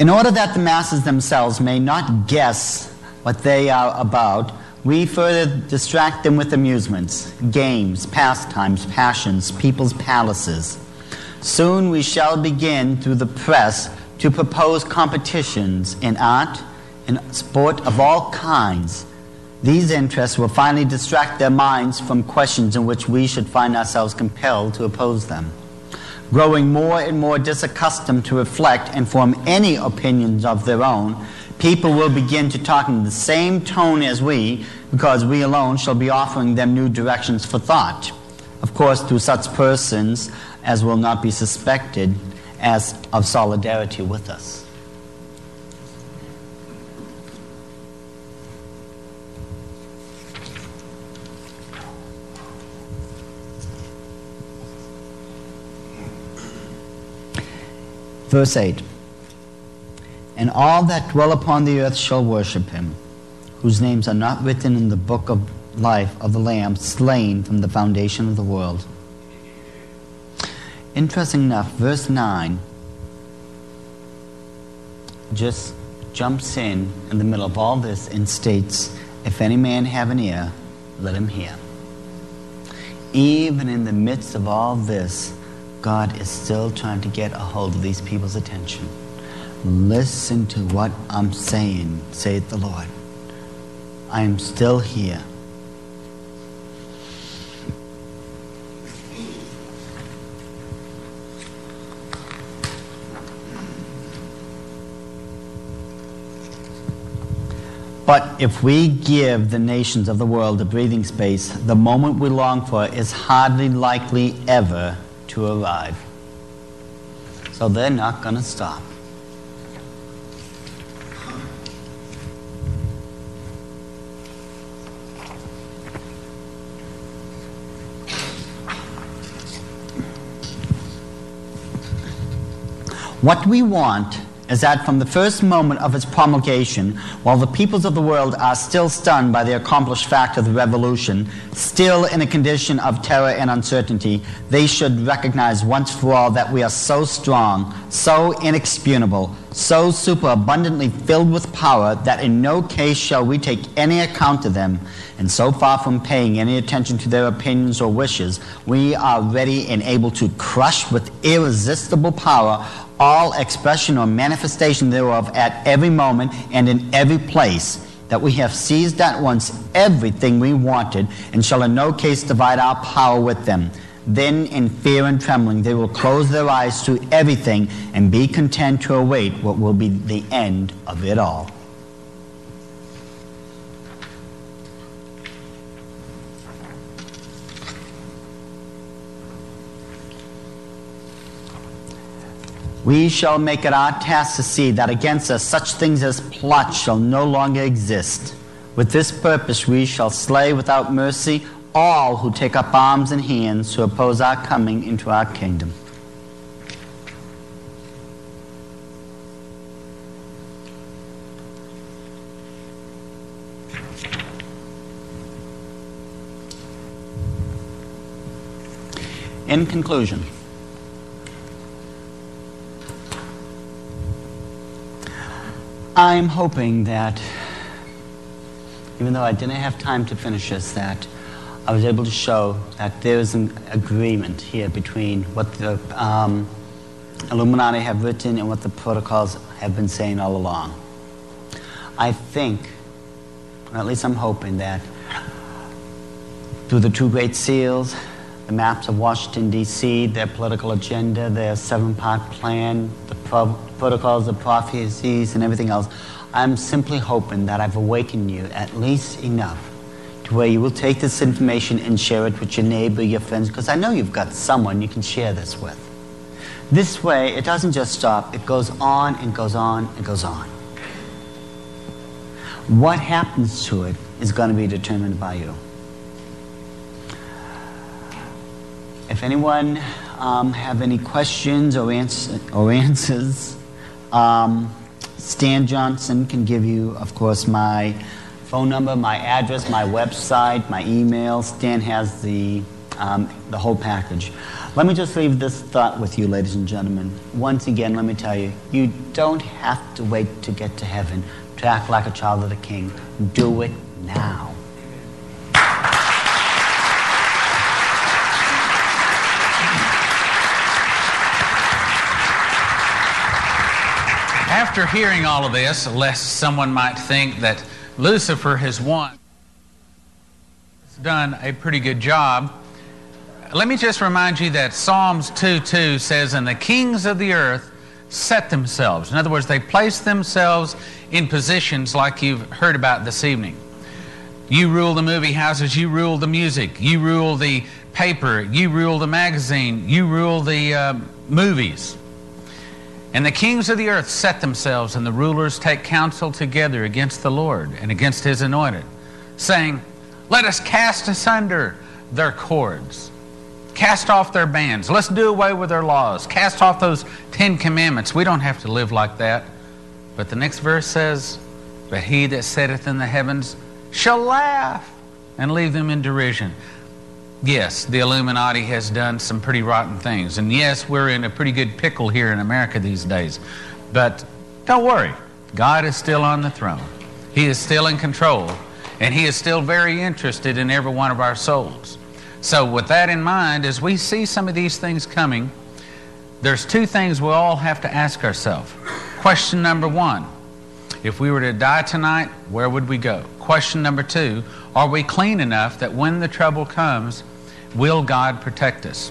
In order that the masses themselves may not guess what they are about, we further distract them with amusements, games, pastimes, passions, people's palaces. Soon we shall begin through the press to propose competitions in art and sport of all kinds. These interests will finally distract their minds from questions in which we should find ourselves compelled to oppose them. Growing more and more disaccustomed to reflect and form any opinions of their own, people will begin to talk in the same tone as we, because we alone shall be offering them new directions for thought. Of course, through such persons as will not be suspected as of solidarity with us. Verse 8. And all that dwell upon the earth shall worship him, whose names are not written in the book of life of the Lamb slain from the foundation of the world. Interesting enough, verse 9 just jumps in the middle of all this and states, if any man have an ear, let him hear. Even in the midst of all this, God is still trying to get a hold of these people's attention. Listen to what I'm saying, saith the Lord. I am still here. But if we give the nations of the world a breathing space, the moment we long for is hardly likely ever to arrive. So they're not going to stop. What we want is that from the first moment of its promulgation, while the peoples of the world are still stunned by the accomplished fact of the revolution, still in a condition of terror and uncertainty, they should recognize once for all that we are so strong, so inexpugnable, so superabundantly filled with power that in no case shall we take any account of them, and so far from paying any attention to their opinions or wishes, we are ready and able to crush with irresistible power all expression or manifestation thereof at every moment and in every place, that we have seized at once everything we wanted, and shall in no case divide our power with them. Then in fear and trembling they will close their eyes to everything and be content to await what will be the end of it all. We shall make it our task to see that against us such things as plots shall no longer exist. With this purpose we shall slay without mercy all who take up arms in hands to oppose our coming into our kingdom. In conclusion, I'm hoping that, even though I didn't have time to finish this, that I was able to show that there is an agreement here between what the Illuminati have written and what the protocols have been saying all along. I think, or at least I'm hoping, that through the two great seals, the maps of Washington, D.C., their political agenda, their 7-part plan, the protocols, the prophecies, and everything else, I'm simply hoping that I've awakened you at least enough to where you will take this information and share it with your neighbor, your friends, because I know you've got someone you can share this with. This way, it doesn't just stop, it goes on and goes on and goes on. What happens to it is going to be determined by you. If anyone have any questions or answers, Stan Johnson can give you, of course, my phone number, my address, my website, my email. Stan has the the whole package. Let me just leave this thought with you, ladies and gentlemen. Once again, let me tell you, you don't have to wait to get to heaven to act like a child of the King. Do it now. After hearing all of this, lest someone might think that Lucifer has won, done a pretty good job, let me just remind you that Psalms 2:2 says, "And the kings of the earth set themselves." In other words, they placed themselves in positions like you've heard about this evening. You rule the movie houses, you rule the music, you rule the paper, you rule the magazine, you rule the movies. "And the kings of the earth set themselves, and the rulers take counsel together against the Lord and against his anointed, saying, Let us cast asunder their cords, cast off their bands. Let's do away with their laws. Cast off those 10 commandments. We don't have to live like that." But the next verse says, "But he that sitteth in the heavens shall laugh and leave them in derision." Yes, the Illuminati has done some pretty rotten things. And yes, we're in a pretty good pickle here in America these days. But don't worry, God is still on the throne. He is still in control. And he is still very interested in every one of our souls. So with that in mind, as we see some of these things coming, there's 2 things we'll all have to ask ourselves. Question number 1, if we were to die tonight, where would we go? Question number 2, are we clean enough that when the trouble comes, will God protect us?